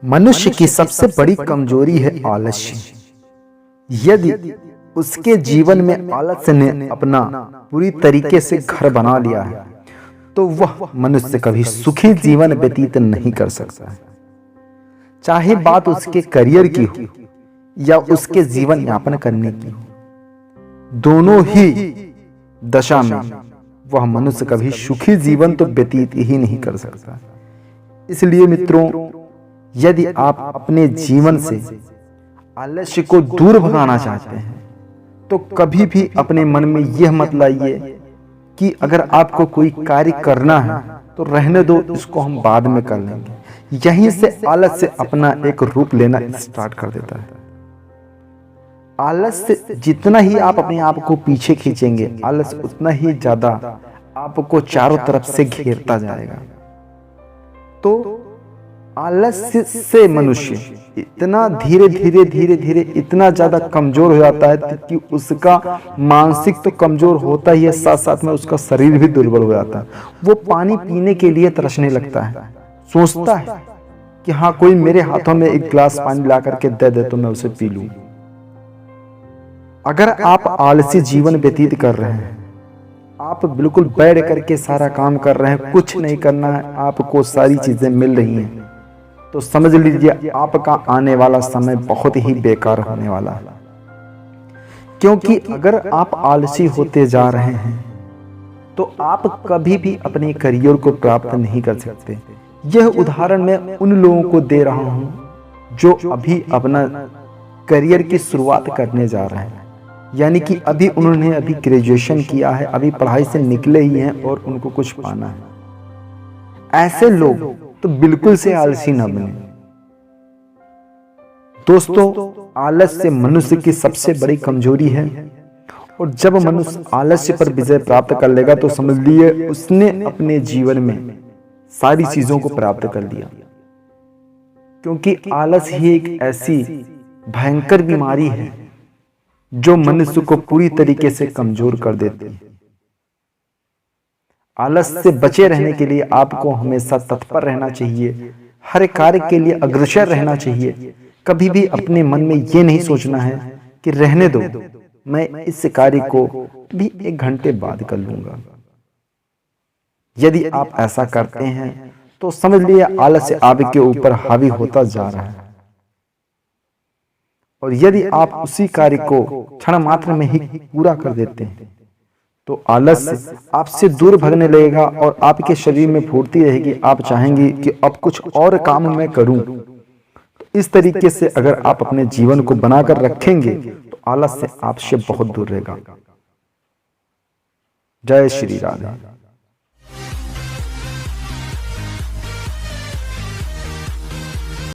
मनुष्य की सबसे बड़ी कमजोरी है आलस्य। यदि उसके जीवन में आलस्य ने अपना पूरी तरीके से घर बना लिया है तो वह मनुष्य कभी सुखी जीवन व्यतीत नहीं कर सकता है। चाहे बात उसके करियर की हो या उसके जीवन यापन करने की हो, दोनों ही दशा में वह मनुष्य कभी सुखी जीवन तो व्यतीत ही नहीं कर सकता। इसलिए मित्रों, यदि आप अपने जीवन से आलस्य को दूर भगाना चाहते हैं तो कभी भी अपने मन में यह मत लाइए कि अगर आपको कोई कार्य करना है तो रहने दो, इसको हम बाद में कर लेंगे। यहीं से आलस्य अपना एक रूप लेना स्टार्ट कर देता है। आलस्य जितना ही आप अपने आप को पीछे खींचेंगे, आलस्य उतना ही ज्यादा आपको चारों तरफ से घेरता जाएगा। तो आलस्य से मनुष्य इतना धीरे धीरे इतना ज्यादा कमजोर हो जाता है कि उसका मानसिक तो कमजोर होता ही है, साथ साथ में उसका शरीर भी दुर्बल हो जाता है। वो पानी पीने के लिए तरसने लगता है, सोचता है कि हाँ, कोई मेरे हाथों में एक गिलास पानी ला करके दे दे तो मैं उसे पी लूं। अगर आप आलसी जीवन व्यतीत कर रहे हैं, आप बिल्कुल बैठ करके सारा काम कर रहे हैं, कुछ नहीं करना है, आपको सारी चीजें मिल रही हैं, तो समझ लीजिए आपका आने वाला समय बहुत ही बेकार होने वाला है। क्योंकि अगर आप आलसी होते जा रहे हैं तो आप कभी भी अपने करियर को प्राप्त नहीं कर सकते। यह उदाहरण मैं उन लोगों को दे रहा हूं जो अभी अपना करियर की शुरुआत करने जा रहे हैं, यानी कि उन्होंने ग्रेजुएशन किया है, अभी पढ़ाई से निकले ही हैं और उनको कुछ पाना है। ऐसे लोग तो बिल्कुल से आलसी न बने। दोस्तों, आलस्य मनुष्य की सबसे बड़ी कमजोरी है और जब मनुष्य आलस्य पर विजय प्राप्त कर लेगा तो समझ लिए उसने अपने जीवन में सारी चीजों को प्राप्त कर लिया। क्योंकि आलस ही एक ऐसी भयंकर बीमारी है जो मनुष्य को पूरी तरीके से कमजोर कर देती है। आलस से बचे रहने के लिए आपको हमेशा तत्पर रहना चाहिए, हर कार्य के लिए अग्रसर रहना चाहिए। कभी भी अपने मन में यह नहीं सोचना है कि रहने दो, मैं इस कार्य को भी 1 घंटे बाद कर लूंगा। यदि आप ऐसा करते हैं तो समझ लिए आलस्य आपके ऊपर हावी होता जा रहा है। और यदि आप उसी कार्य को क्षण मात्र में ही पूरा कर देते हैं तो आलस्य आपसे दूर भागने लगेगा और आपके शरीर में फुर्ती रहेगी। आप चाहेंगे कि अब कुछ और काम मैं करूं। तो इस तरीके से अगर आप अपने जीवन को बनाकर रखेंगे तो आलस्य आपसे बहुत दूर रहेगा। जय श्री राधे।